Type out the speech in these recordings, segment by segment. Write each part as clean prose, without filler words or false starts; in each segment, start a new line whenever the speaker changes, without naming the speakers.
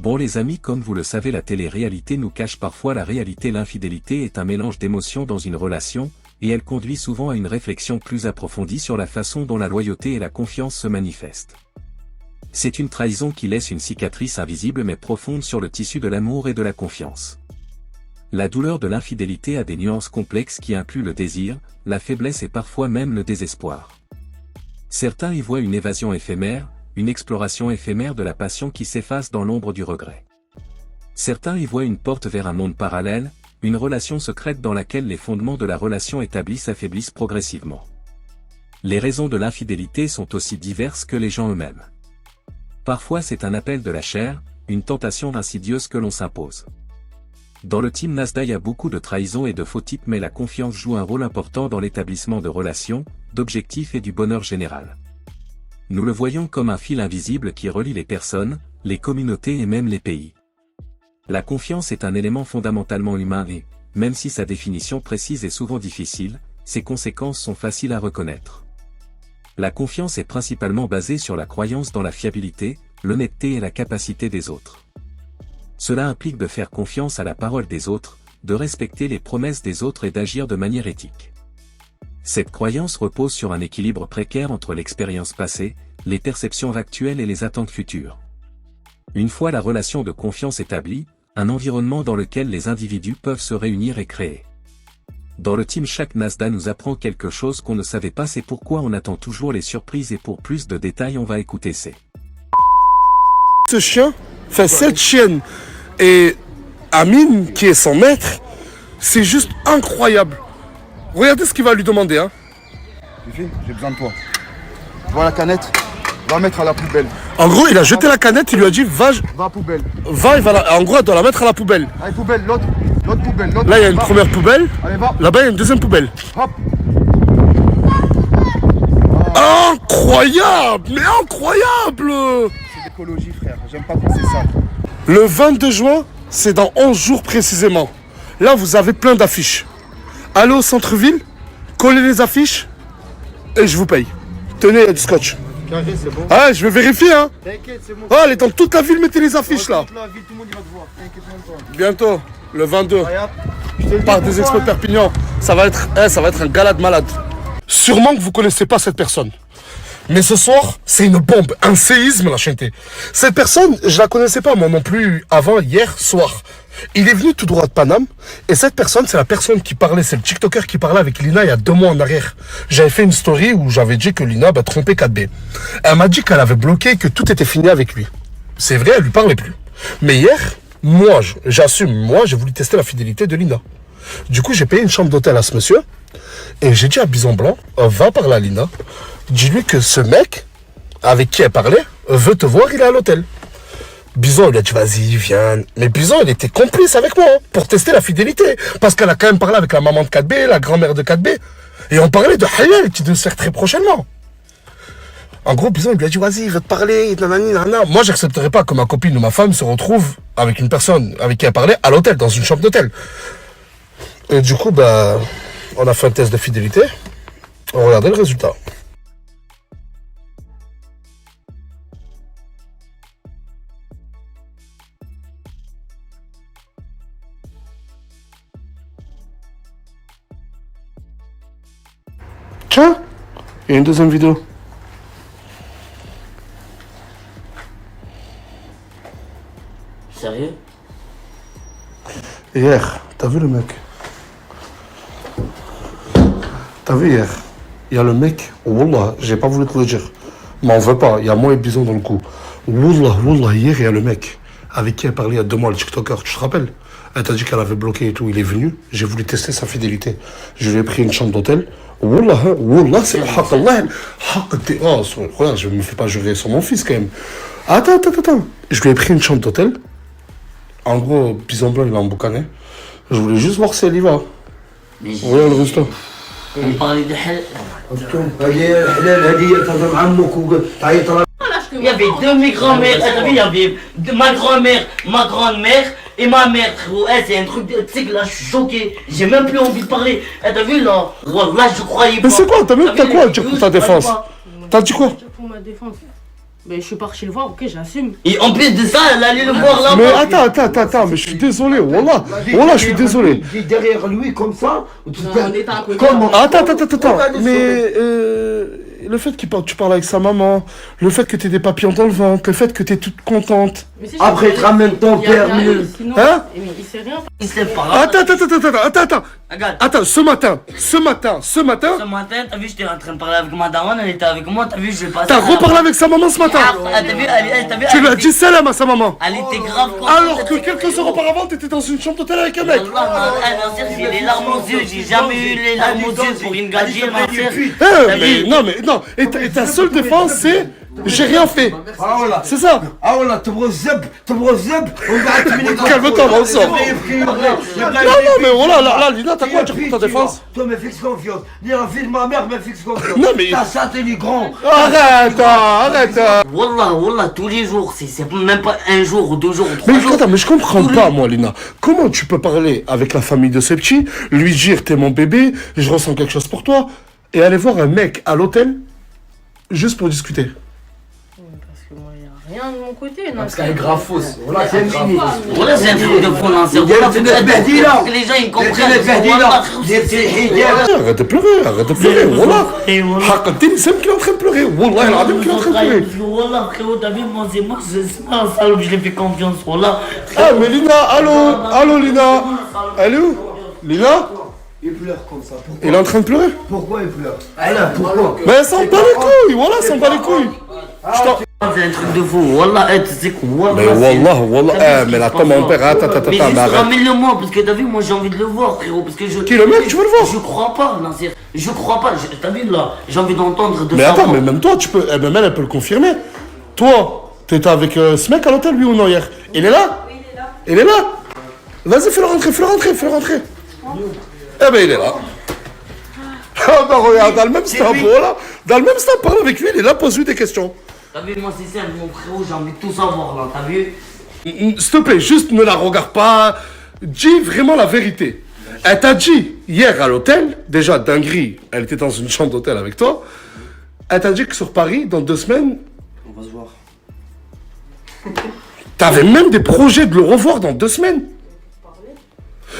Bon les amis, comme vous le savez, la télé-réalité nous cache parfois la réalité. L'infidélité est un mélange d'émotions dans une relation, et elle conduit souvent à une réflexion plus approfondie sur la façon dont la loyauté et la confiance se manifestent. C'est une trahison qui laisse une cicatrice invisible mais profonde sur le tissu de l'amour et de la confiance. La douleur de l'infidélité a des nuances complexes qui incluent le désir, la faiblesse et parfois même le désespoir. Certains y voient une évasion éphémère, une exploration éphémère de la passion qui s'efface dans l'ombre du regret. Certains y voient une porte vers un monde parallèle, une relation secrète dans laquelle les fondements de la relation établie s'affaiblissent progressivement. Les raisons de l'infidélité sont aussi diverses que les gens eux-mêmes. Parfois c'est un appel de la chair, une tentation insidieuse que l'on s'impose. Dans le team Nasda, il y a beaucoup de trahisons et de faux types, mais la confiance joue un rôle important dans l'établissement de relations, d'objectifs et du bonheur général. Nous le voyons comme un fil invisible qui relie les personnes, les communautés et même les pays. La confiance est un élément fondamentalement humain et, même si sa définition précise est souvent difficile, ses conséquences sont faciles à reconnaître. La confiance est principalement basée sur la croyance dans la fiabilité, l'honnêteté et la capacité des autres. Cela implique de faire confiance à la parole des autres, de respecter les promesses des autres et d'agir de manière éthique. Cette croyance repose sur un équilibre précaire entre l'expérience passée, les perceptions actuelles et les attentes futures. Une fois la relation de confiance établie, un environnement dans lequel les individus peuvent se réunir et créer. Dans le team Chaque Nasda nous apprend quelque chose qu'on ne savait pas, c'est pourquoi on attend toujours les surprises, et pour plus de détails on va écouter
Ce chien, enfin cette chienne et Amine qui est son maître, c'est juste incroyable. Regardez ce qu'il va lui demander. Hein.
Fifi, j'ai besoin de toi. Voilà la canette, va la mettre à la poubelle.
En gros, il a jeté la canette, il lui a dit va
à la poubelle.
Va, en gros, elle doit la mettre à la poubelle.
Allez, poubelle, l'autre poubelle.
Là, il y a une première poubelle.
Allez, va.
Là-bas, il y a une deuxième poubelle.
Hop.
Incroyable, mais incroyable.
C'est l'écologie, frère. J'aime pas quand c'est ça.
Le 22 juin, c'est dans 11 jours précisément. Là, vous avez plein d'affiches. Allez au centre-ville, collez les affiches et je vous paye. Tenez, il y a du scotch.
Carré, c'est bon.
Ah, je vais vérifier, hein.
T'inquiète, c'est bon.
Ah, allez, dans toute la ville, mettez les affiches, là.
Toute la ville, tout le monde il va te voir. T'inquiète même pas.
Bientôt, le 22.
Regarde, je te le dis
Par des
pourquoi,
expos de Perpignan. Ça va être un gala de malade. Sûrement que vous connaissez pas cette personne. Mais ce soir, c'est une bombe, un séisme, la chaîneté. Cette personne, je la connaissais pas, moi non plus, avant, hier soir. Il est venu tout droit de Paname, et cette personne, c'est la personne qui parlait, c'est le TikToker qui parlait avec Lina il y a 2 mois en arrière. J'avais fait une story où j'avais dit que Lina trompait 4B. Elle m'a dit qu'elle avait bloqué, que tout était fini avec lui. C'est vrai, elle lui parlait plus. Mais hier, moi, j'assume, j'ai voulu tester la fidélité de Lina. Du coup, j'ai payé une chambre d'hôtel à ce monsieur, et j'ai dit à Bison Blanc, va parler à Lina, dis-lui que ce mec, avec qui elle parlait, veut te voir, il est à l'hôtel. Bison, il a dit, vas-y, viens. Mais Bison, il était complice avec moi, pour tester la fidélité. Parce qu'elle a quand même parlé avec la maman de 4B, la grand-mère de 4B. Et on parlait de Hayel, qui devait se faire très prochainement. En gros, Bison, il lui a dit, vas-y, il veut te parler, nanani, nanana. Moi, j'accepterais pas que ma copine ou ma femme se retrouve avec une personne avec qui elle parlait à l'hôtel, dans une chambre d'hôtel. Et du coup, on a fait un test de fidélité. On regardait le résultat. Tiens, il y a une deuxième vidéo.
Sérieux?
Hier, t'as vu le mec? T'as vu hier? Il y a le mec, Wallah, j'ai pas voulu te le dire. Mais on veut pas, il y a moi et Bison dans le coup. Wallah, hier, il y a le mec avec qui elle parlait il y a 2 mois, le TikToker, tu te rappelles? Elle t'a dit qu'elle avait bloqué et tout, il est venu, j'ai voulu tester sa fidélité. Je lui ai pris une chambre d'hôtel. Wallah, c'est le haq, Allah. Oh, regarde, je me fais pas jurer sur mon fils quand même. Attends. Je lui ai pris une chambre d'hôtel. En gros, Bison Blanc, il a emboucané. Je voulais juste voir si elle y va. Regarde le résultat.
On parlait de halal. Il y avait 2 mes grands-mères, il y avait ma grand-mère, ma grande-mère et ma mère, frérot. C'est un truc, tu sais que là je suis choqué, j'ai même plus envie de parler. T'as vu là je croyais pas.
Mais c'est quoi? T'as quoi à dire pour ta défense? T'as dit quoi?
Pour ma défense. Mais je suis parti le voir, ok, j'assume.
Et en plus de ça, elle allait le voir là-bas.
Mais attends, mais je suis désolé, Wallah, je suis désolé.
Dis derrière lui comme ça.
Non, on était à côté.
Comment?
Attends, mais le fait que tu parles avec sa maman, le fait que t'aies des papillons dans le ventre, le fait que t'es toute contente.
Mais si,
Après,
je
te ramène ton
il y a
père,
rien
mieux.
eu, sinon-
Hein?
Mais il sait rien.
Il s'est pas.
Attends,
Regarde.
attends, ce matin,
Ce matin, t'as vu, j'étais en train de parler avec ma daronne, elle était avec moi, t'as vu, je vais passer.
t'as reparlé avec sa maman ce matin.
T'as vu, t'as vu,
Tu lui as dit salam à sa maman.
Elle était grave contente.
Alors que quelques heures auparavant, t'étais dans une chambre d'hôtel avec un mec.
J'ai les larmes aux yeux, j'ai jamais eu les larmes aux yeux pour une gadget, ma
Non, et ta seule défense, c'est j'ai rien fait.
Ah voilà.
C'est ça.
Ah voilà, تبغى الزب on va terminer.
Calme-toi, mon sang. Non, mais voilà, là, Lina, t'as quoi à dire pour ta défense?
Toi, me fixe confiance. Ni la fille de ma mère me fixe confiance.
Non, mais-
Ta chatte, elle est grande.
Arrête.
Wallah, tous les jours, c'est même pas un jour ou 2 jours ou 3
Mais
jours.
attends, mais je comprends pas, moi, Lina. Comment tu peux parler avec la famille de ce petit, lui dire t'es mon bébé, je ressens quelque chose pour toi, et aller voir un mec à l'hôtel juste pour discuter?
Parce que moi, il n'y a rien de mon côté. Non,
Parce qu'elle est grave fausse.
Voilà, c'est fini.
Wallah, c'est un truc de fou, non, c'est
Il y a une bête là.
que les gens ils comprennent.
Arrête de pleurer, voilà. Haqqatin, c'est qu'il est en train de pleurer. Wallah, il a qu'il est en train de pleurer.
Wallah, frérot, t'as vu, moi, c'est pas un salope, je l'ai fait confiance, wallah.
Ah, mais Lina, allô, Lina. Elle est où? Lina?
Il pleure comme ça. Pourquoi?
Il est en train de pleurer?
Pourquoi il pleure? Alors, pourquoi?
Mais elle s'en bat les couilles, voilà, s'en bat les couilles.
C'est un truc de fou, wallah, tu sais quoi, wallah.
Mais wallah, mais attends, mon père, attends,
mais juste
arrête.
ramène-le-moi, parce que t'as vu, moi j'ai envie de le voir, frérot, parce que je...
Qui, le mec, tu veux le voir?
Je crois pas, Nasser, je crois pas, t'as vu là, j'ai envie d'entendre de
Mais
ça.
attends, mais même toi, tu peux, même elle peut le confirmer. Toi, t'étais avec ce mec à l'hôtel, lui ou non, hier? Il est là? Oui, il est là. Vas-y, fais-le rentrer. Eh ben, il est là. Ah bah regarde, dans le même stop, voilà. Dans le même stop, parle avec lui, il est là, pose-lui des questions.
T'as vu, moi c'est simple, mon frérot, j'ai envie de tout savoir là, t'as vu?
S'il te plaît, juste ne la regarde pas. Dis vraiment la vérité. Elle t'a dit hier à l'hôtel, déjà dinguerie, elle était dans une chambre d'hôtel avec toi. Elle t'a dit que sur Paris, dans 2 semaines,
On va se voir.
t'avais même des projets de le revoir dans 2 semaines.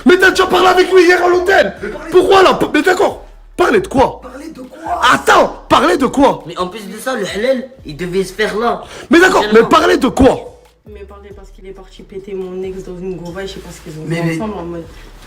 Mais t'as déjà parlé avec lui hier à l'hôtel. Pourquoi là? Mais d'accord. Parler de quoi?
Parler de quoi?
Attends, parler de quoi?
Mais en plus de ça, le halal, il devait se faire là.
Mais d'accord, mais parler de quoi?
Mais parlez parce qu'il est parti péter mon ex dans une gova, je sais pas ce qu'ils ont
Mais-
fait ensemble en mode.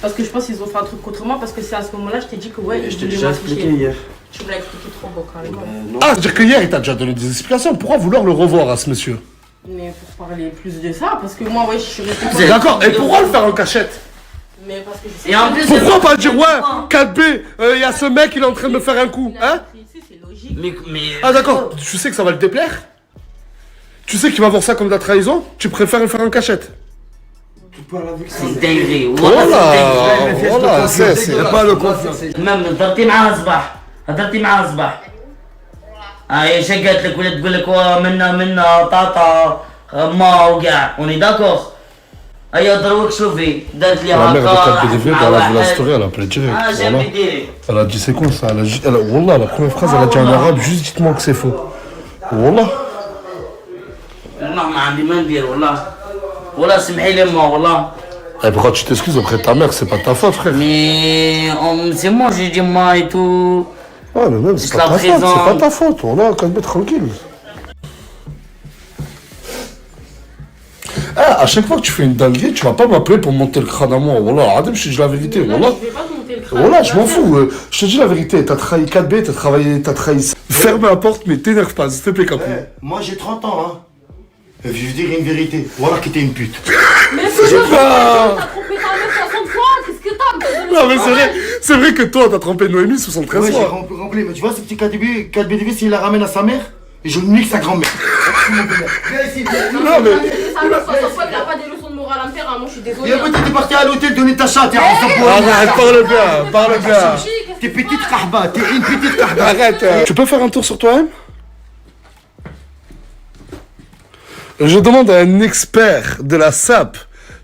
Parce que je pense qu'ils ont fait un truc contre moi, parce que c'est à ce moment-là, je t'ai dit que ouais,
Je
ils
t'ai
voulaient
déjà
m'afficher.
expliqué hier.
Tu me l'as expliqué trop beau, carrément.
Non.
Ah, c'est-à-dire que hier, il t'a déjà donné des explications. Pourquoi vouloir le revoir à ce monsieur?
Mais pour parler plus de ça, parce que moi, ouais, je suis restée.
D'accord, et pourquoi le faire en cachette?
Mais parce que je sais
Et en plus,
Pourquoi pas dire, ouais, 4B, il y a ce mec, il est en train de me faire un coup, hein?
c'est logique.
Mais...
Ah d'accord, tu sais que ça va le déplaire? Tu sais qu'il va voir ça comme de la trahison? Tu préfères le faire en cachette?
Tu parles avec ça.
C'est dinguerie,
Voilà,
wallah, c'est dinguerie.
c'est...
Il n'y a pas de confiance.
مام هضرتي معاه الصباح هضرتي معاه الصباح هاي اش قالت لك ولا تقول لك منا طاطا ما وكاع اوني داكوغ هيا دروك شوفي دارت لي
La mère de
هكا
4BDV,
مع
elle a vu la
واحد.
story, elle a appelé direct.
اه
Voilà.
جنبي ديري
Elle a dit c'est quoi ça? Wallah, la première phrase, elle a dit en arabe, juste dites-moi que c'est faux. Wallah.
والله ما عندي ما ندير والله سمحي لي ما والله
Et pourquoi tu t'excuses auprès de ta mère? C'est pas ta faute, frère.
مي سي مون جي دي ما اي تو
Ouais, mais même, c'est
Je
pas
la
ta faute, c'est pas
présente.
ta faute. Voilà, calme tranquille. Ah, à chaque fois que tu fais une dinguerie, tu vas pas m'appeler pour monter le crâne à moi. Voilà, Adem, je te dis la vérité.
Là,
Voilà.
je vais pas te monter le crâne.
Voilà, je m'en fous. Je te dis la vérité. T'as trahi 4B, t'as trahi ça. Ferme la porte, mais t'énerve pas, s'il te plaît, Capou.
Moi j'ai 30 ans, hein. Je vais dire une vérité. Voilà qui t'es une pute.
Mais c'est
pas-
t'as trompé ta meuf 60 fois, qu'est-ce que t'as?
Non, mais c'est vrai que toi, t'as trompé Noémie 73
Ouais, j'ai
fois.
rempli. Mais tu vois ce petit 4BDV, s'il la ramène à sa mère, et je nique sa grand-mère. Viens ici, viens.
Non, mais.
Ça meuf 60 fois, t'as pas des leçons de morale à me faire, hein, moi je suis désolée.
Et après t'es parti à l'hôtel donner ta chatte, et
Arrête, parle bien, parle bien.
T'es petite kahba, t'es une petite kahba.
Arrête. Tu peux faire un tour sur toi-même? Je demande à un expert de la SAP,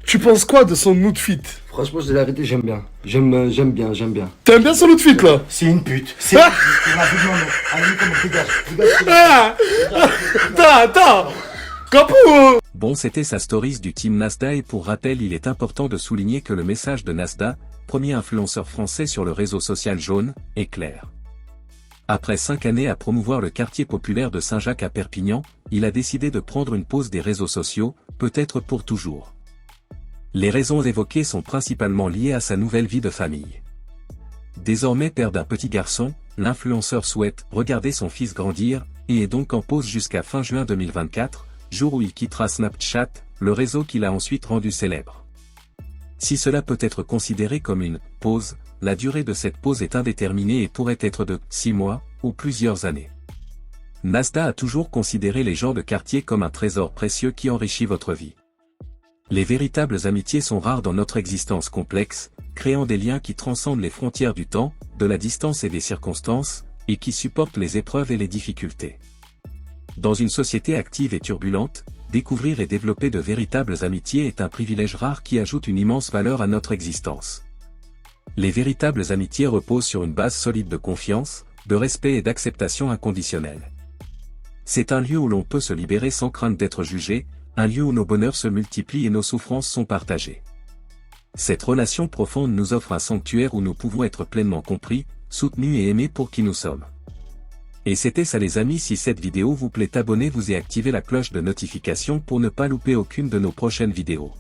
tu penses quoi de son outfit?
Franchement, je dis la vérité, j'aime bien. J'aime bien.
T'aimes bien son outfit là?
C'est une pute. C'est une pute. On a vu, non, non. Allez, comment dégage.
Attends. Capou.
Bon, c'était sa stories du team Nasdaq et pour rappel, il est important de souligner que le message de Nasdaq, premier influenceur français sur le réseau social jaune, est clair. Après 5 années à promouvoir le quartier populaire de Saint-Jacques à Perpignan, il a décidé de prendre une pause des réseaux sociaux, peut-être pour toujours. Les raisons évoquées sont principalement liées à sa nouvelle vie de famille. Désormais père d'un petit garçon, l'influenceur souhaite regarder son fils grandir, et est donc en pause jusqu'à fin juin 2024, jour où il quittera Snapchat, le réseau qu'il a ensuite rendu célèbre. Si cela peut être considéré comme une pause, la durée de cette pause est indéterminée et pourrait être de 6 mois, ou plusieurs années. Nasdaq a toujours considéré les gens de quartier comme un trésor précieux qui enrichit votre vie. Les véritables amitiés sont rares dans notre existence complexe, créant des liens qui transcendent les frontières du temps, de la distance et des circonstances, et qui supportent les épreuves et les difficultés. Dans une société active et turbulente, découvrir et développer de véritables amitiés est un privilège rare qui ajoute une immense valeur à notre existence. Les véritables amitiés reposent sur une base solide de confiance, de respect et d'acceptation inconditionnelle. C'est un lieu où l'on peut se libérer sans crainte d'être jugé, un lieu où nos bonheurs se multiplient et nos souffrances sont partagées. Cette relation profonde nous offre un sanctuaire où nous pouvons être pleinement compris, soutenus et aimés pour qui nous sommes. Et c'était ça les amis, si cette vidéo vous plaît, abonnez-vous et activez la cloche de notification pour ne pas louper aucune de nos prochaines vidéos.